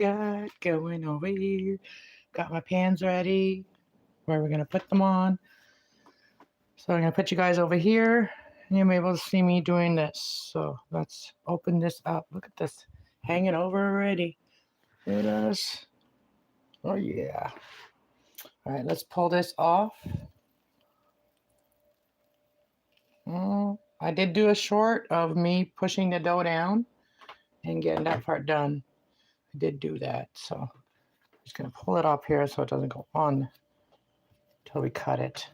Got going over here. Got my pans ready where we're going to put them on. So I'm going to put you guys over here and you'll be able to see me doing this. So let's open this up. Look at this. Hanging over already. There it is. Oh, yeah. All right, let's pull this off. I did do a short of me pushing the dough down and getting that part done. I did do that. So I'm just going to pull it up here so it doesn't go on until we cut it.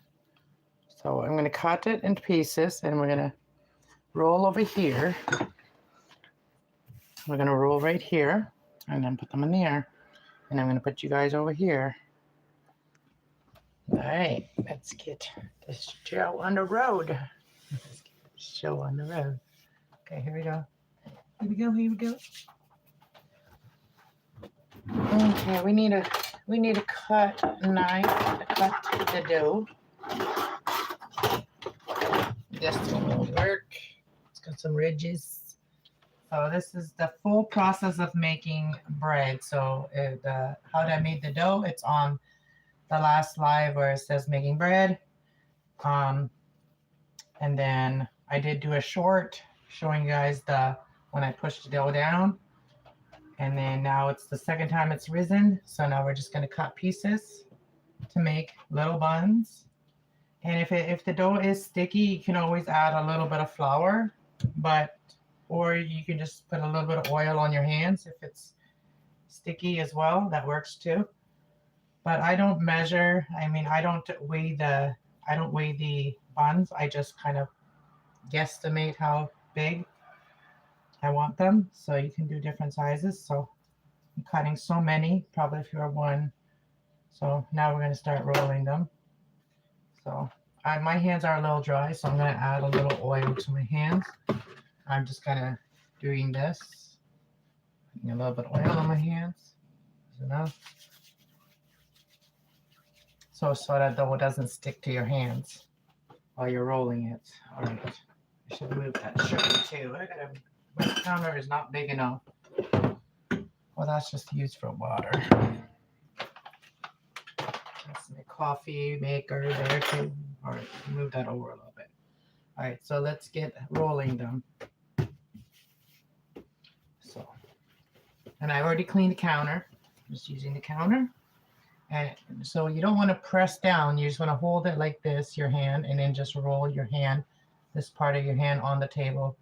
So I'm going to cut it into pieces and we're going to roll over here. We're going to roll right here and then put them in the air. And I'm going to put you guys over here. All right, let's get this show on the road. Let's get this show on the road. Okay, here we go. Here we go, here we go. Okay, we need a cut knife to cut the dough. This will work. It's got some ridges. So this is the full process of making bread. So how I made the dough, it's on the last slide where it says making bread. And then I did do a short showing you guys when I pushed the dough down. And then now it's the second time it's risen. So now we're just going to cut pieces to make little buns. And if the dough is sticky, you can always add a little bit of flour, or you can just put a little bit of oil on your hands if it's sticky as well. That works too. But I don't measure. I mean, I don't weigh the buns. I just kind of guesstimate how big I want them. So you can do different sizes. So I'm cutting so many, probably if you're one. So now we're going to start rolling them. So my hands are a little dry, so I'm going to add a little oil to my hands. I'm just kind of doing this. Putting a little bit of oil on my hands. Is enough. So that dough doesn't stick to your hands while you're rolling it. All right. I should move that sugar too. My counter is not big enough. Well, that's just used for water. That's the coffee maker there too. All right, move that over a little bit. All right, so let's get rolling them. So, and I already cleaned the counter. I'm just using the counter. And so you don't want to press down. You just want to hold it like this, your hand, and then just roll your hand, this part of your hand on the table,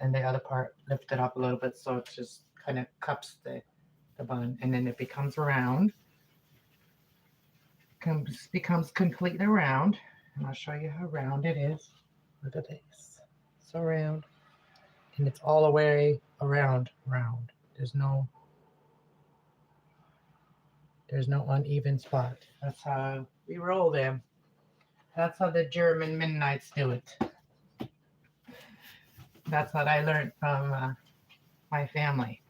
and the other part lift it up a little bit so it just kind of cups the bun, and then it becomes round. Becomes completely round, and I'll show you how round it is. Look at this, so round, and it's all the way around round. There's no uneven spot. That's how we roll them. That's how the German Mennonites do it. That's what I learned from my family.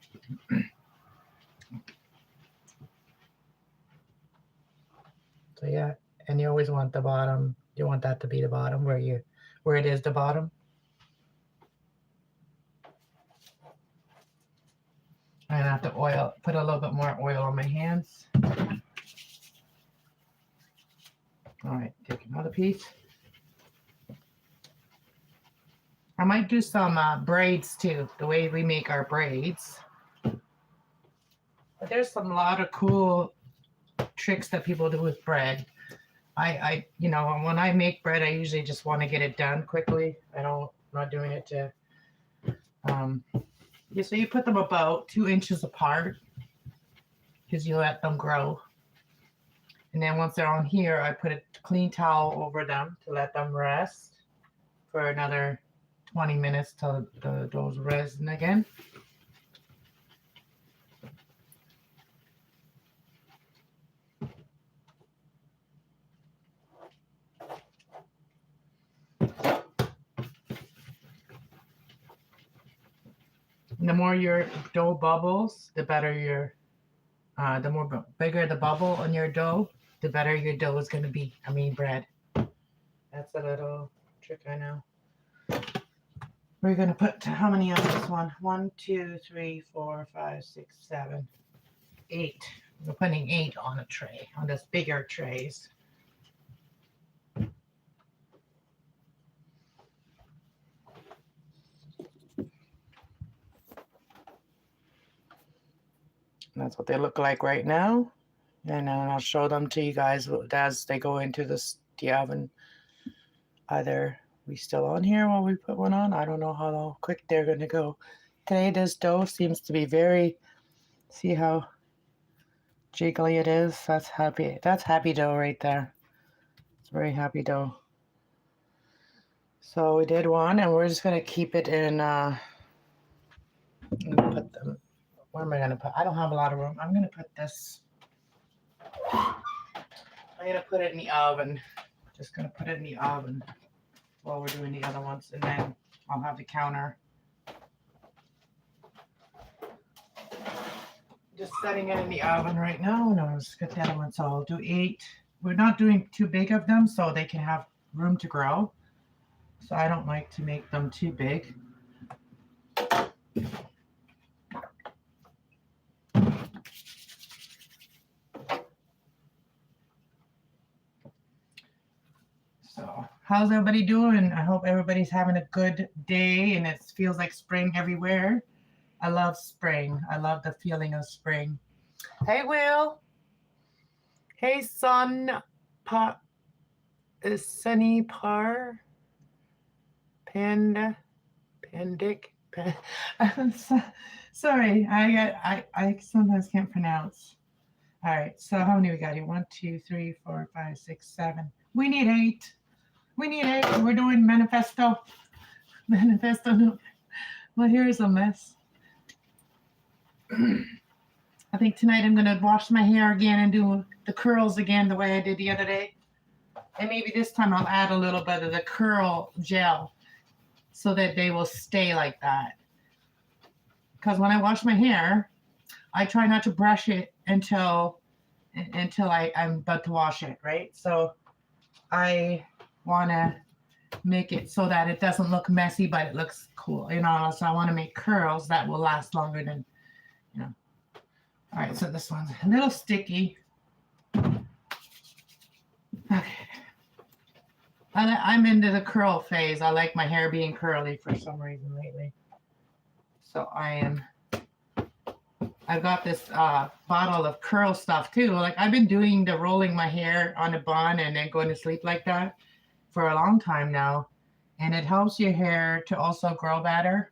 So yeah, and you always want the bottom. You want that to be the bottom where it is the bottom. I have to put a little bit more oil on my hands. All right, take another piece. I might do some braids too, the way we make our braids. But there's a lot of cool tricks that people do with bread. I when I make bread, I usually just want to get it done quickly. I'm not doing it to. So you put them about 2 inches apart because you let them grow. And then once they're on here, I put a clean towel over them to let them rest for another 20 minutes till the dough's resin again. And the more your dough bubbles, the better the more bigger the bubble on your dough, the better your dough is going to be. I mean, bread. That's a little trick I know. We're going to put how many on this one? 1, 2, 3, 4, 5, 6, 7. 8. We're putting 8 on a tray, on this bigger trays. And that's what they look like right now. And I'll show them to you guys as they go into the oven. Either we still on here while we put one on. I don't know how quick they're going to go. Today this dough seems to be very, see how jiggly it is? That's happy. That's happy dough right there. It's very happy dough. So we did one, and we're just going to keep it in, put them, where am I going to put? I don't have a lot of room. I'm going to put this, I'm going to put it in the oven. Just going to put it in the oven while we're doing the other ones, and then I'll have the counter. Just setting it in the oven right now, and I'll just get the other one. So I'll do 8. We're not doing too big of them, so they can have room to grow. So I don't like to make them too big. So how's everybody doing? I hope everybody's having a good day, and it feels like spring everywhere. I love spring. I love the feeling of spring. Hey, Will. Hey, Sunny Par. Pandic. I'm sorry. I sometimes can't pronounce. All right. So how many we got here? 1, 2, 3, 4, 5, 6, 7. We need 8. We need 8. We're doing manifesto. Manifesto. Well, here's a mess. I think tonight I'm going to wash my hair again and do the curls again the way I did the other day. And maybe this time I'll add a little bit of the curl gel so that they will stay like that. Because when I wash my hair, I try not to brush it until I'm about to wash it, right? So I want to make it so that it doesn't look messy, but it looks cool. You know, so I want to make curls that will last longer than, you know. All right, so this one's a little sticky. Okay. I'm into the curl phase. I like my hair being curly for some reason lately. So I've got this bottle of curl stuff too. Like I've been doing the rolling my hair on a bun and then going to sleep like that for a long time now. And it helps your hair to also grow better.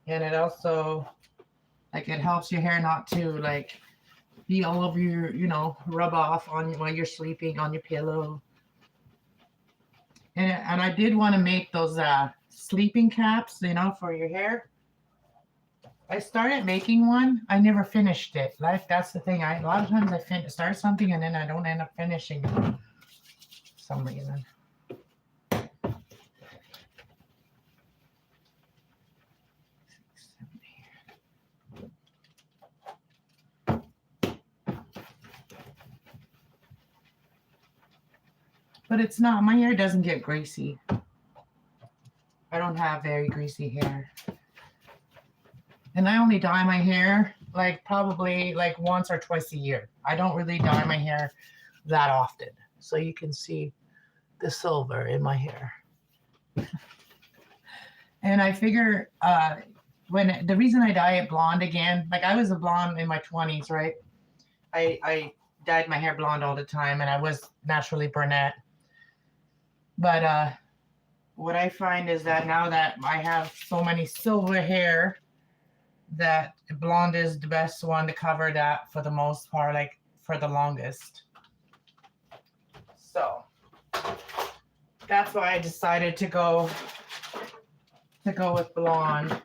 And it also, like it helps your hair not to like be all over your, you know, rub off on while you're sleeping on your pillow. And I did want to make those sleeping caps, you know, for your hair. I started making one. I never finished it. Like that's the thing. A lot of times I start something and then I don't end up finishing it for some reason. But it's not, my hair doesn't get greasy. I don't have very greasy hair. And I only dye my hair like probably like once or twice a year. I don't really dye my hair that often. So you can see the silver in my hair. And I figure the reason I dye it blonde again, like I was a blonde in my 20s, right? I dyed my hair blonde all the time and I was naturally brunette. But what I find is that now that I have so many silver hair, that blonde is the best one to cover that for the most part, like for the longest. So that's why I decided to go with blonde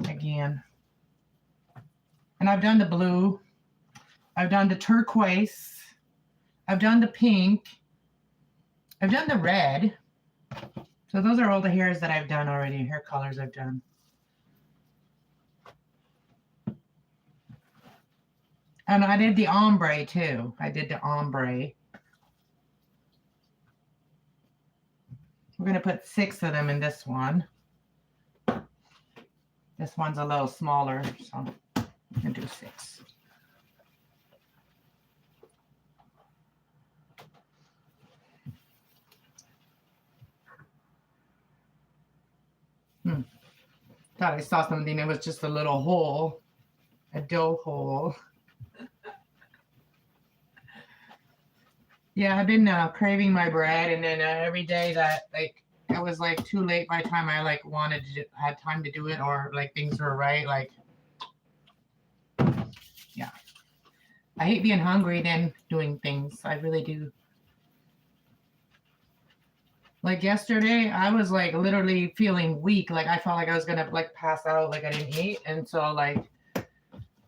again. And I've done the blue, I've done the turquoise, I've done the pink, I've done the red. So those are all the hairs that I've done already, hair colors I've done. And I did the ombre too. I did the ombre. We're going to put 6 of them in this one. This one's a little smaller, so I'm going to do 6. thought I saw something. It was just a little hole, a dough hole. Yeah, I've been craving my bread, and then every day that like it was like too late by the time I like wanted to had time to do it, or like things were right. Like, yeah, I hate being hungry then doing things. I really do. Like yesterday, I was like literally feeling weak. Like I felt like I was gonna like pass out. Like I didn't eat, and so like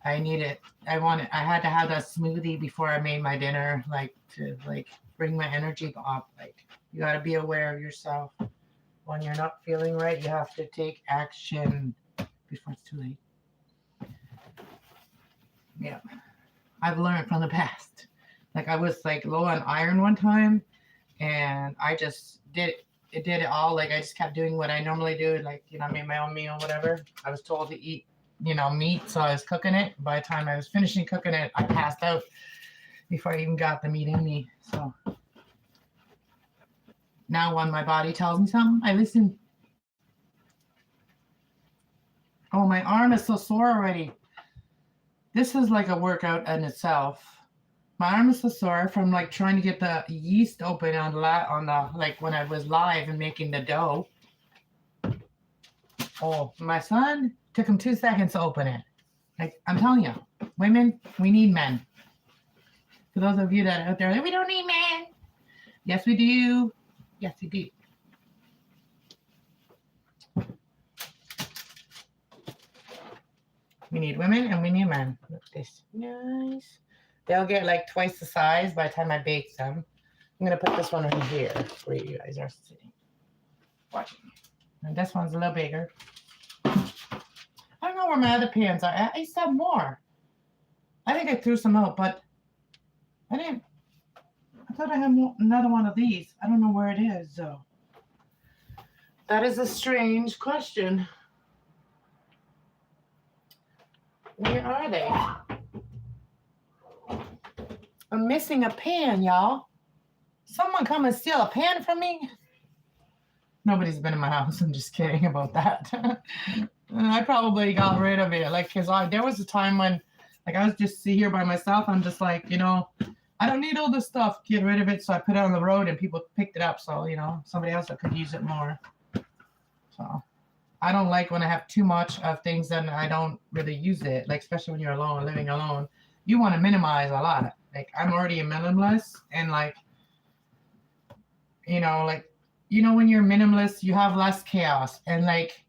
I had to have that smoothie before I made my dinner, like to like bring my energy up. Like you got to be aware of yourself. When you're not feeling right, you have to take action before it's too late. Yeah, I've learned from the past. Like I was like low on iron one time, and I just did it all. Like I just kept doing what I normally do. Like I made my own meal, whatever. I was told to eat meat. So I was cooking it. By the time I was finishing cooking it, I passed out before I even got the meat in me. So now when my body tells me something, I listen. Oh, my arm is so sore already. This is like a workout in itself. My arm is so sore from like trying to get the yeast open on the like when I was live and making the dough. Oh, my son took him 2 seconds to open it. Like I'm telling you, women, we need men. For those of you that are out there, we don't need men. Yes, we do. Yes, we do. We need women and we need men. Look at this. Nice. They'll get like twice the size by the time I bake them. I'm going to put this one right here where you guys are sitting. Watching. And this one's a little bigger. I don't know where my other pans are. I used to have more. I think I threw some out, but I didn't. I thought I had another one of these. I don't know where it is, though. That is a strange question. Where are they? I'm missing a pan, y'all. Someone come and steal a pan from me? Nobody's been in my house. I'm just kidding about that. I probably got rid of it. Like, because there was a time when, like, I was just here by myself. I'm just like, I don't need all this stuff. Get rid of it. So I put it on the road and people picked it up. So, somebody else that could use it more. So I don't like when I have too much of things and I don't really use it. Like, especially when you're alone, living alone, you want to minimize a lot. Like, I'm already a minimalist, and like, when you're minimalist, you have less chaos, and like,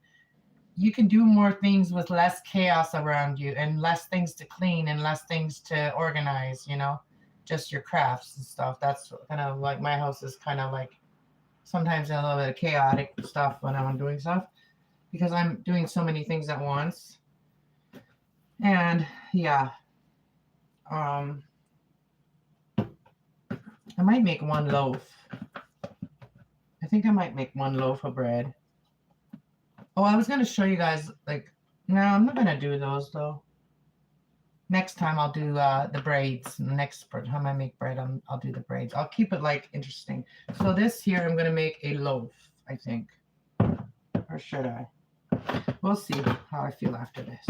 you can do more things with less chaos around you and less things to clean and less things to organize, just your crafts and stuff. That's kind of like my house is kind of like sometimes a little bit of chaotic stuff when I'm doing stuff because I'm doing so many things at once. And yeah, I might make one loaf. I think I might make one loaf of bread. Oh, I was going to show you guys, like, no, I'm not going to do those, though. Next time I'll do the braids. Next time I make bread, I'll do the braids. I'll keep it, like, interesting. So this here, I'm going to make a loaf, I think. Or should I? We'll see how I feel after this.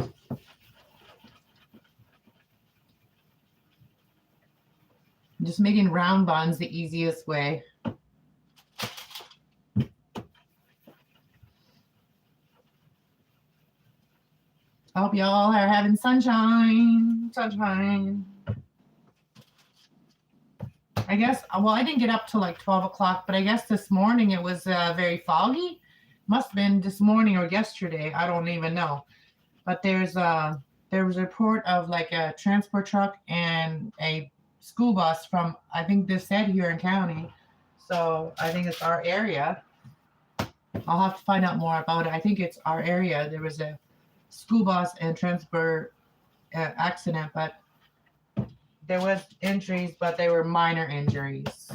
I'm just making round buns the easiest way. I hope y'all are having sunshine. Sunshine. I guess, well, I didn't get up till like 12 o'clock, but I guess this morning it was very foggy. Must have been this morning or yesterday. I don't even know. But there was a report of like a transport truck and a school bus from, I think this said here in county. So I think it's our area. I'll have to find out more about it. I think it's our area. There was a school bus and transport accident, but there was injuries, but they were minor injuries.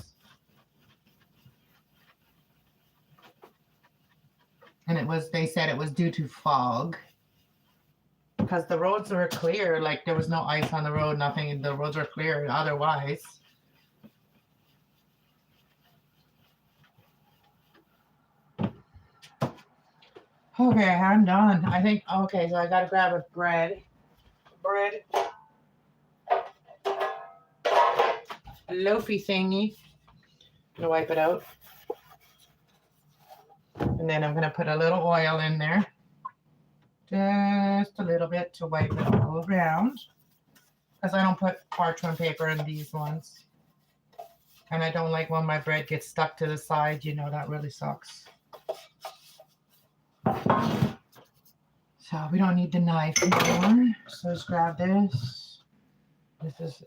And they said it was due to fog. Because the roads were clear, like there was no ice on the road, nothing. The roads were clear otherwise. Okay, I'm done. I think, okay, so I gotta grab a bread. Loafy thingy. I'm gonna wipe it out. And then I'm gonna put a little oil in there. Just a little bit to wipe it all around. Because I don't put parchment paper in these ones. And I don't like when my bread gets stuck to the side. You know, that really sucks. So we don't need the knife anymore. So just grab this.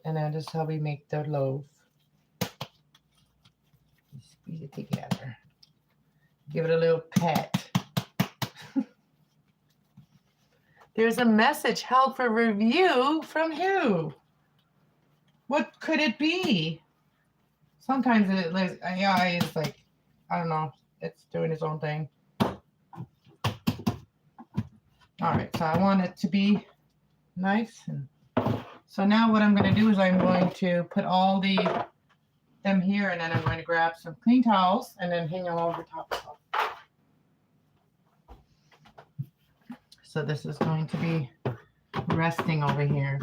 And then this is how we make the loaf. Squeeze it together. Give it a little pet. There's a message held for review from who? What could it be? Sometimes it's like, I don't know. It's doing its own thing. All right, so I want it to be nice. And so now what I'm going to do is I'm going to put all them here, and then I'm going to grab some clean towels and then hang them over top. So this is going to be resting over here.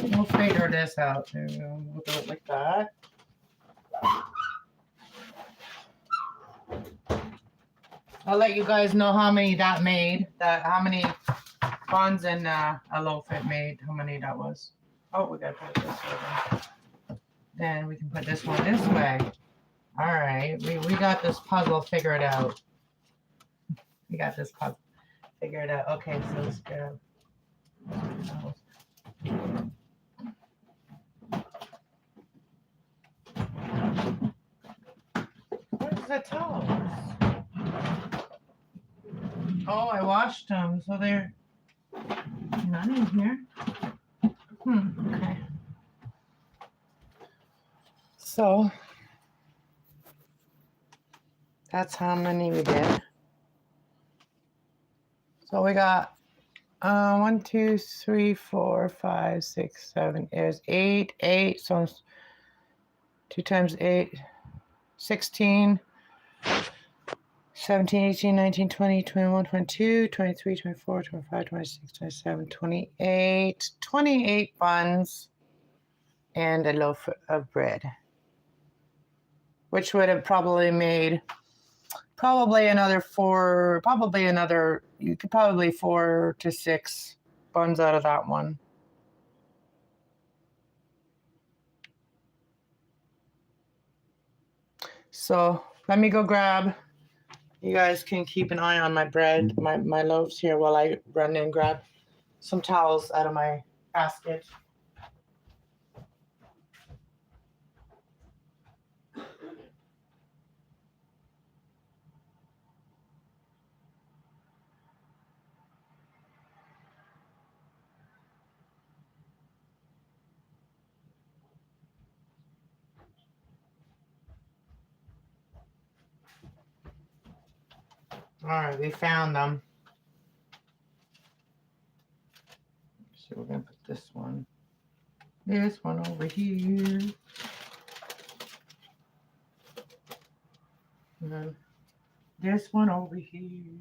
We'll figure this out. We'll do it like that. I'll let you guys know how many that made. How many buns and a loaf it made. How many that was. Oh, we gotta put it this way. Then we can put this one this way. All right, we got this puzzle figured out. We got this puzzle figured out. Okay, so let's go. Where's the towels? Oh, I washed them, so they're not in here. Okay. So that's how many we did. So we got 1, 2, 3, 4, 5, 6, 7. There's 8. So 2 times 8, 16. 17, 18, 19, 20, 21, 22, 23, 24, 25, 26, 27, 28. 28 buns and a loaf of bread. Which would have probably made another 4, you could probably 4 to 6 buns out of that one. So let me go grab. You guys can keep an eye on my bread, my loaves here while I run and grab some towels out of my basket. All right, we found them. So we're going to put this one over here. And then this one over here.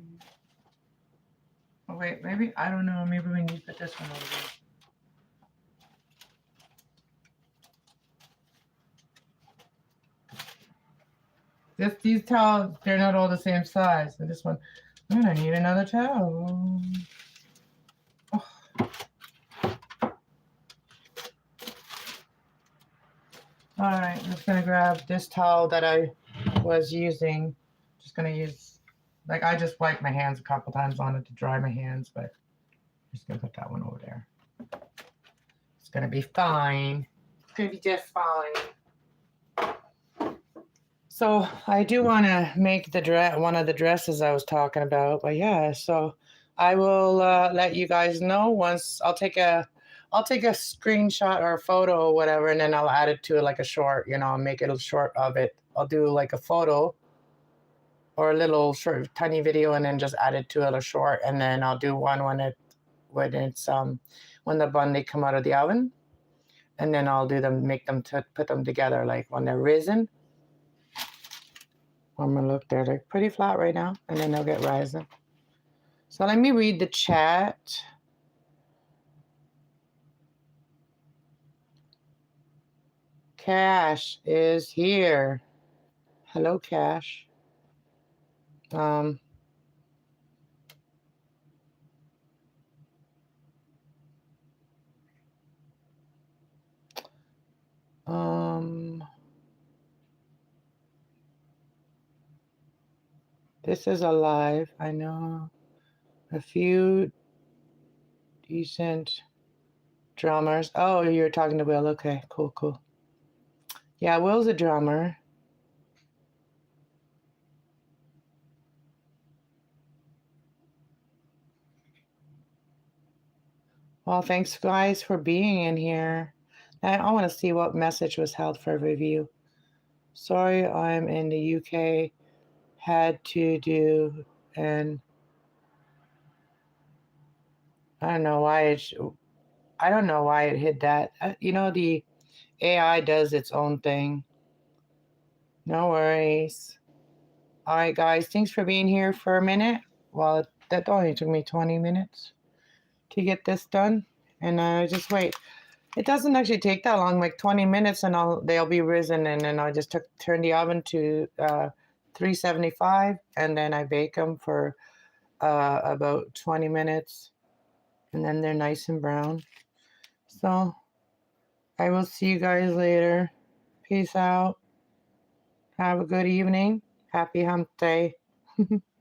Oh, wait, maybe, I don't know, maybe we need to put this one over there. These towels, they're not all the same size. So this one, I'm going to need another towel. Oh. All right, I'm just going to grab this towel that I was using. Just going to use, like, I just wiped my hands a couple times on it to dry my hands, but I'm just going to put that one over there. It's going to be fine. Could be just fine. So I do want to make the one of the dresses I was talking about, but yeah. So I will let you guys know once. I'll take a screenshot or a photo or whatever, and then I'll add it to like a short. You know, I'll make it a short of it. I'll do like a photo or a little short, tiny video, and then just add it to a short, and then I'll do one when it's when the bun they come out of the oven, and then I'll do them, make them to put them together like when they're risen. I'm gonna look, they're like pretty flat right now, and then they'll get rising. So let me read the chat. Cash is here. Hello, Cash. Um, this is a live. I know a few decent drummers. Oh, you're talking to Will. Okay, cool. Yeah, Will's a drummer. Well, thanks guys for being in here. I want to see what message was held for review. Sorry, I'm in the UK. Had to do, and I don't know why it hit that. You know, the AI does its own thing. No worries. All right, guys. Thanks for being here for a minute. Well, that only took me 20 minutes to get this done, and just wait. It doesn't actually take that long, like 20 minutes, and they'll be risen, and then I just turn the oven to 375, and then I bake them for about 20 minutes, and then they're nice and brown. So I will see you guys later. Peace out. Have a good evening. Happy hump day.